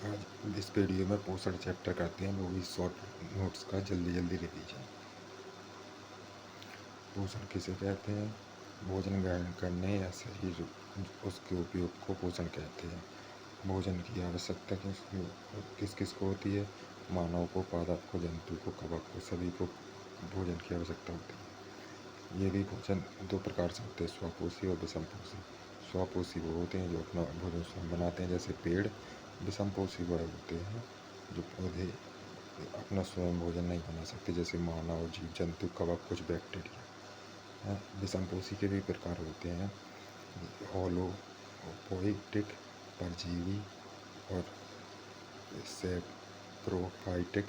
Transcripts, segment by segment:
आज इस वीडियो में पोषण चैप्टर करते हैं, वो भी शॉर्ट नोट्स का जल्दी जल्दी रिवीजन। पोषण किसे कहते हैं? भोजन ग्रहण करने या शरीर उसके उपयोग को पोषण कहते हैं। भोजन की आवश्यकता किस किस को होती है? मानव को, पादप को, जंतु को, कवक को, सभी को भोजन की आवश्यकता होती है। ये भी भोजन दो प्रकार से होते हैं, स्वपोषी और विषमपोषी। स्वपोषी वो होते हैं जो अपना भोजन स्वयं बनाते हैं, जैसे पेड़। विषमपोषी वो होते हैं जो पौधे अपना स्वयं भोजन नहीं बना सकते, जैसे मानव, जीव जंतु, कवक, कुछ बैक्टीरिया। विषमपोषी के भी प्रकार होते हैं, होलोपोइटिक, परजीवी, और सेप्रोफाइटिक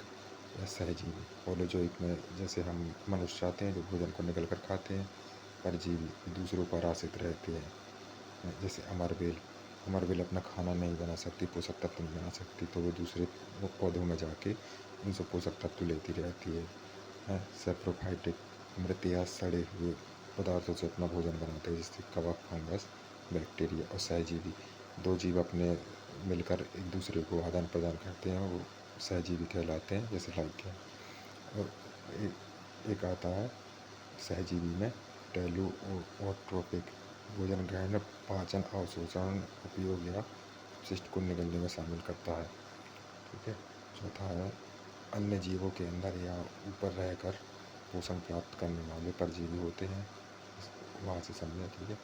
या सहजीवी। होलोजोइक में जैसे हम मनुष्य आते हैं जो भोजन को निगल कर खाते हैं। परजीवी दूसरों पर आश्रित रहते हैं, जैसे अमरबेल। अमरबेल अपना खाना नहीं बना सकती, पोषक तत्व नहीं बना सकती, तो वो दूसरे पौधों में जाके उनसे पोषक तत्व लेती रहती है। सेप्रोफाइटिक मृत या सड़े हुए पदार्थों से अपना भोजन बनाते हैं, जैसे कवक, फंगस, बैक्टीरिया। और सहजीवी दो जीव अपने मिलकर एक दूसरे को आदान प्रदान करते हैं, वो सहजीवी कहलाते हैं, जैसे लाइक। और एक आता है सहजीवी में टेलुओट्रोपिक, भोजन ग्रहण, पाचन, अवशोषण, उपयोग या अपशिष्ट को निगलने में शामिल करता है। ठीक है। चौथा है अन्य जीवों के अंदर या ऊपर रहकर पोषण प्राप्त करने वाले परजीवी होते हैं, वहाँ से समझें। ठीक है।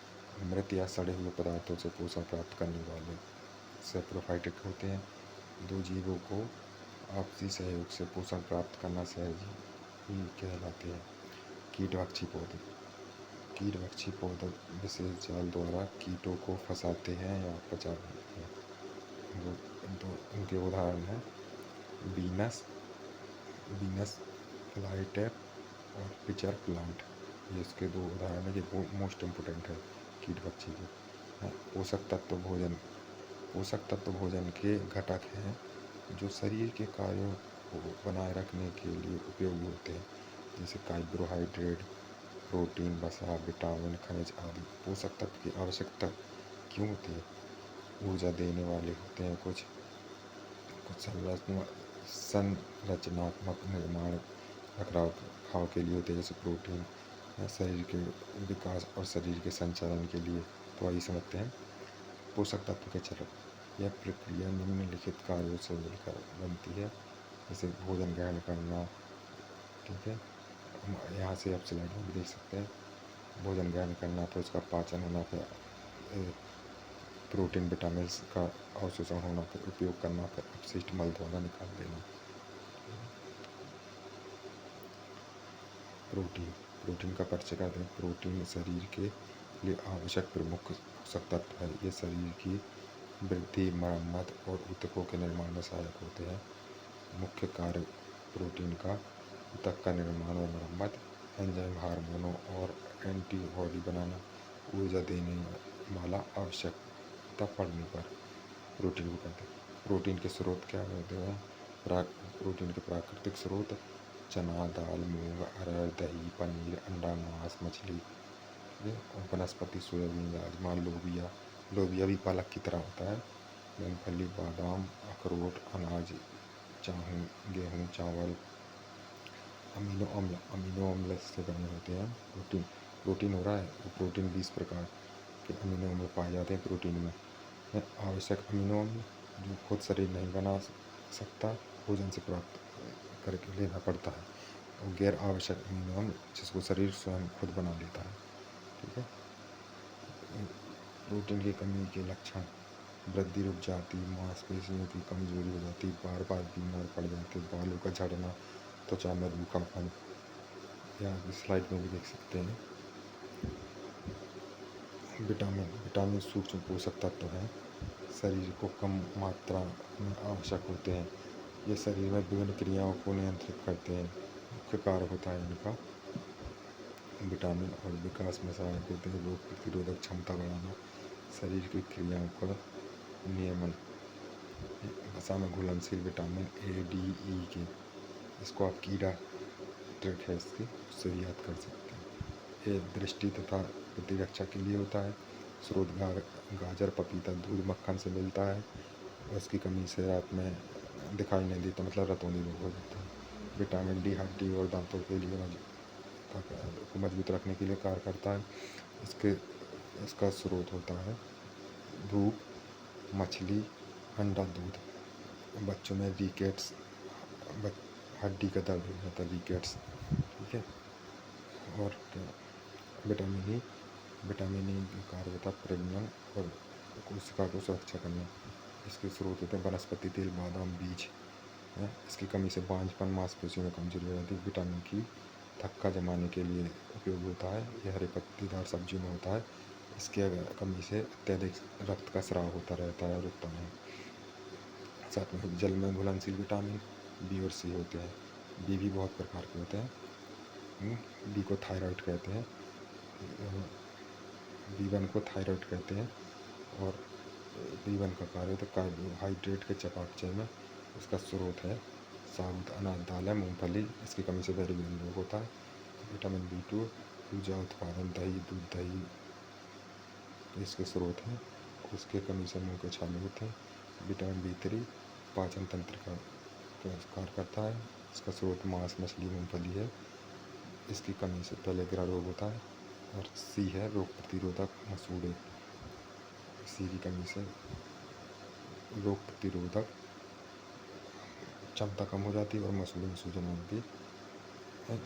मृत या सड़े हुए पदार्थों से पोषण प्राप्त करने वाले सेप्रोफाइटिक होते हैं। दो जीवों को आपसी सहयोग से पोषण प्राप्त करना सहजीवी कहलाते हैं। कीटभक्षी पौधे। कीटभक्षी पौधे विशेष जाल द्वारा कीटों को फंसाते हैं या पचा देते हैं। वो दो उनके उदाहरण हैं बीनस बीनस फ्लाईटैप और पिचर प्लांट। ये इसके दो उदाहरण हैं, ये मोस्ट इम्पोर्टेंट है कीटभक्षी के। पोषक तत्व भोजन के घटक हैं जो शरीर के कार्यों को बनाए रखने के लिए उपयोगी होते हैं, जैसे कार्बोहाइड्रेट, प्रोटीन, वसा, विटामिन, खनिज आदि। पोषक तत्व की आवश्यकता क्यों होती है? ऊर्जा देने वाले होते हैं, कुछ संरचनात्मक निर्माण रखरखाव के लिए होते हैं, जैसे प्रोटीन, शरीर के विकास और शरीर के संचालन के लिए। तो आइए समझते हैं पोषक तत्व के चरण। यह प्रक्रिया निम्नलिखित कार्यों से मिलकर बनती है, जैसे भोजन ग्रहण करना। ठीक है। यहाँ से आप स्लाइड में भी देख सकते हैं। भोजन ग्रहण करना, फिर उसका पाचन होना, फिर प्रोटीन विटामिन का अवशोषण होना, फिर उपयोग करना, फिर अपशिष्ट मल द्वारा निकाल देना। प्रोटीन का परिचय करते हैं। प्रोटीन शरीर के लिए आवश्यक प्रमुख पोषक तत्व है। ये शरीर की वृद्धि, मरम्मत और ऊतकों के निर्माण में सहायक होते हैं। मुख्य कार्य प्रोटीन का ऊतक का निर्माण और मरम्मत, एंजाइम, हार्मोनों और एंटीबॉडी बनाना, ऊर्जा देने वाला आवश्यकता पड़ने पर प्रोटीन को कहते हैं। प्रोटीन के स्रोत क्या होते हैं? प्रोटीन के प्राकृतिक स्रोत चना, दाल, मूंग, अरहर, दही, पनीर, अंडा, मांस, मछली। और वनस्पति सोयाबीन, राजमा, लोबिया। लोबिया भी पालक की तरह होता है। मूंगफली, बादाम, अखरोट, अनाज, गेहूँ, चावल। अमीनो अम्ल से बने होते हैं प्रोटीन हो रहा है। वो प्रोटीन 20 प्रकार के अमीनो अम्ल पाए जाते हैं प्रोटीन में। आवश्यक अमीनो अम्ल जो खुद शरीर नहीं बना सकता, भोजन से प्राप्त करके लेना पड़ता है। और गैर आवश्यक अमीनो अम्ल जिसको शरीर स्वयं खुद बना लेता है। ठीक है। प्रोटीन की कमी के लक्षण: वृद्धि रुक जाती, मांसपेशियों की कमजोरी हो जाती, बार बार बीमार पड़ जाते, बालों का झड़ना, त्वचा में रूखापन। या स्लाइड में भी देख सकते हैं। विटामिन सूक्ष्म पोषक तत्व हैं, शरीर को कम मात्रा में आवश्यक होते हैं। ये शरीर में विभिन्न क्रियाओं को नियंत्रित करते हैं। मुख्य कार्य होता है इनका विटामिन और विकास में सहायक होते हैं। रोग प्रतिरोधक क्षमता बढ़ाना, शरीर की क्रियाओं का नियमन। वसा में घुलनशील विटामिन ए, डी, ई के, इसको आप कीड़ा ट्रिक है इसकी, उससे भी याद कर सकते हैं। ये दृष्टि तथा प्रतिरक्षा के लिए होता है। स्रोत गाजर, पपीता, दूध, मक्खन से मिलता है। और इसकी कमी से रात में दिखाई नहीं देता, मतलब रतौंधी रोग हो जाता है। विटामिन डी हड्डी और दांतों के लिए को मजबूत रखने के लिए कार्य करता है। इसके इसका स्रोत होता है धूप, मछली, अंडा, दूध। बच्चों में रिकेट्स, हड्डी का दर्द हो जाता है, रिकेट्स, ठीक है। और क्या, विटामिन ई का कार्य होता है प्रजनन और कोशिका को सुरक्षा करना। इसके स्रोत होते हैं वनस्पति तेल, बादाम, बीज है। इसकी कमी से बांझपन, मांसपेशियों में कमजोरी हो जाती है। विटामिन की थक्का जमाने के लिए उपयोग होता है। यह हरे पत्तेदार सब्जियों में होता है। इसकी कमी से अत्यधिक रक्त का स्राव होता रहता है, रुकता नहीं। साथ में जल में घुलनशील विटामिन बी और सी होते हैं। बी भी बहुत प्रकार के होते हैं। बी को थायराइड कहते हैं, B1 को थायराइड कहते हैं। और B1 का कार्य होता है कार्बोहाइड्रेट के चयापचय में। इसका स्रोत है साबुत अनाज, दालें, मूंगफली। इसकी कमी से बैक्टीरियल रोग होता है। विटामिन B2 ऊर्जा उत्पादन, दही, दूध, दही इसके स्रोत हैं। उसके कमी से मुंह के छाले होते हैं। विटामिन B3 पाचन तंत्र का कार्य करता है। इसका स्रोत मांस, मछली, मूंगफली है। इसकी कमी से पेलेग्रा रोग होता है। और सी है रोग प्रतिरोधक मसूड़े। सी की कमी से रोग प्रतिरोधक क्षमता कम हो जाती है और मसूड़े में सूजन आती है।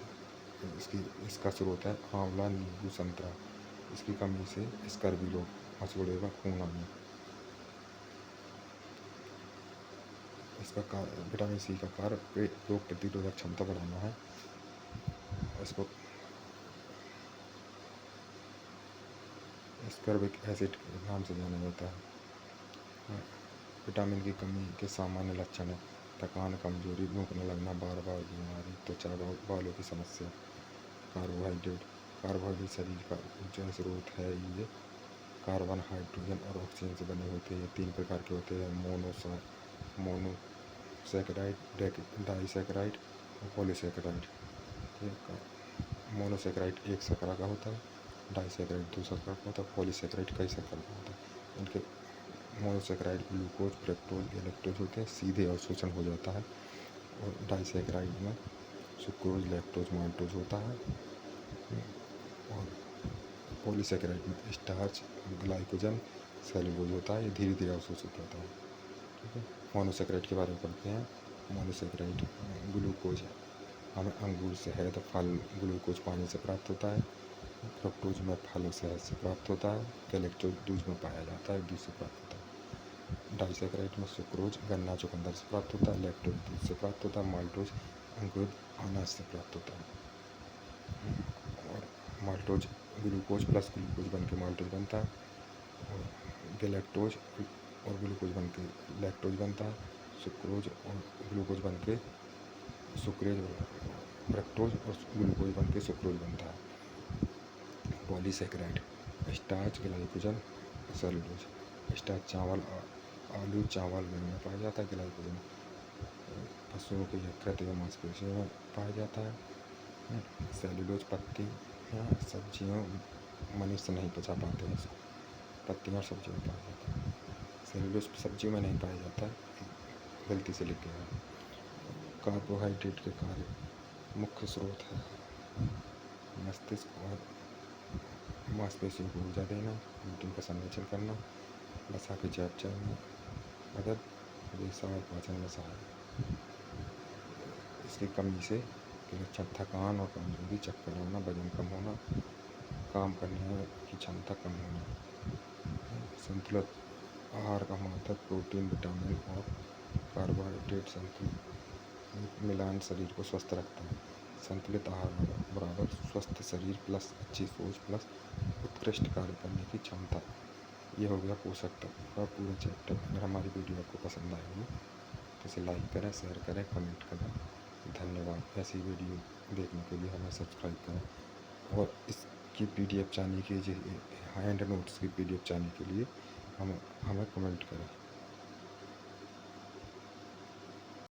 इसका स्रोत है आंवला, नींबू, संतरा। इसकी कमी से स्कर्वी रोग, मसूड़े में खून आना। इसका विटामिन सी का कार्य रोग प्रतिरोधक क्षमता बढ़ाना है। इसको स्कर्विक एसिड के नाम से जाना जाता है। विटामिन की कमी के सामान्य लक्षण है थकान, कमजोरी, भूख न लगना, बार बार बीमारी, त्वचा बालों की समस्या। कार्बोहाइड्रेट शरीर का ऊर्जा स्रोत है। ये कार्बन, हाइड्रोजन और ऑक्सीजन से बने होते हैं। ये 3 प्रकार के होते हैं मोनोसैकेराइड, डाइसैकेराइड और पॉलीसैकेराइड। मोनोसैकेराइड एक शर्करा का होता है, डाइसैकेराइड 2 शर्करा का होता है, पॉलीसैकेराइड कई शर्करा का होता है। इनके मोनोसैकेराइड ग्लूकोज, फ्रक्टोज या लैक्टोज होते हैं, सीधे अवशोषण हो जाता है। और डाइसैकेराइड में सुक्रोज, लैक्टोज, माल्टोज होता है। और पॉलीसैकेराइड में स्टार्च, ग्लाइकोजन, सेलुलोज होता है। ये धीरे धीरे अवशोषित होता है, ठीक है। मोनोसैकेराइड के बारे में पढ़ते हैं। मोनोसैकेराइड ग्लूकोज हमें अंगूर से है तो फल, ग्लूकोज पानी से प्राप्त होता है। फ्रक्टोज में फल और शहद से प्राप्त होता है। गैलेक्टोज दूध में पाया जाता है, दूध से प्राप्त होता है। डाइसैकेराइड में सुक्रोज गन्ना, चुकंदर से प्राप्त होता है। लैक्टोज दूध से प्राप्त होता है। माल्टोज अंकुरित अनाज से प्राप्त होता है। और माल्टोज ग्लूकोज प्लस ग्लूकोज बन के माल्टोज बनता है। और गैलेक्टोज और ग्लूकोज बन के लैक्टोज बनता है। सुक्रोज और ग्लूकोज बन के सुक्रेज, फ्रक्टोज और ग्लूकोज बन के सुक्रोज बनता है। Polysaccharide starch, glycogen, cellulose. Starch चावल, आलू, चावल में पाया जाता है। ग्लाइकोजन पशुओं के यकृत एवं मांसपेशियों में पाया जाता है। सेलुलोज पत्ती या सब्जियों, मनुष्य नहीं पचा पाते हैं इसको, पत्तियों और सब्जियों में पाया जाता है। सेलुलोज सब्जियों में नहीं पाया जाता है, गलती से लिख गया है। कार्बोहाइड्रेट के कार्य मुख्य स्रोत है मस्तिष्क और मांसपेशियों को ऊर्जा देना, प्रोटीन का संरक्षण करना, वसा के चयापचय में मदद, रेशा और पाचन में सहायता। इसकी कमी से लक्षण थकान और कमजोरी, चक्कर आना, वजन कम होना, काम करने की क्षमता कम होना। संतुलित आहार का महत्व, प्रोटीन, विटामिन और कार्बोहाइड्रेट संतुलित मिलान शरीर को स्वस्थ रखता है। संतुलित आहार बराबर स्वस्थ शरीर प्लस अच्छी सोच प्लस उत्कृष्ट कार्य करने की क्षमता। ये हो गया पोषक तत्व का पूरा चैप्टर। अगर हमारी वीडियो आपको पसंद आई हो तो इसे लाइक करें, शेयर करें, कमेंट करें। धन्यवाद। ऐसी वीडियो देखने के लिए हमें सब्सक्राइब करें। और इसकी PDF चाहने की, हैंड नोट्स की PDF चाहने के लिए हमें कमेंट करें।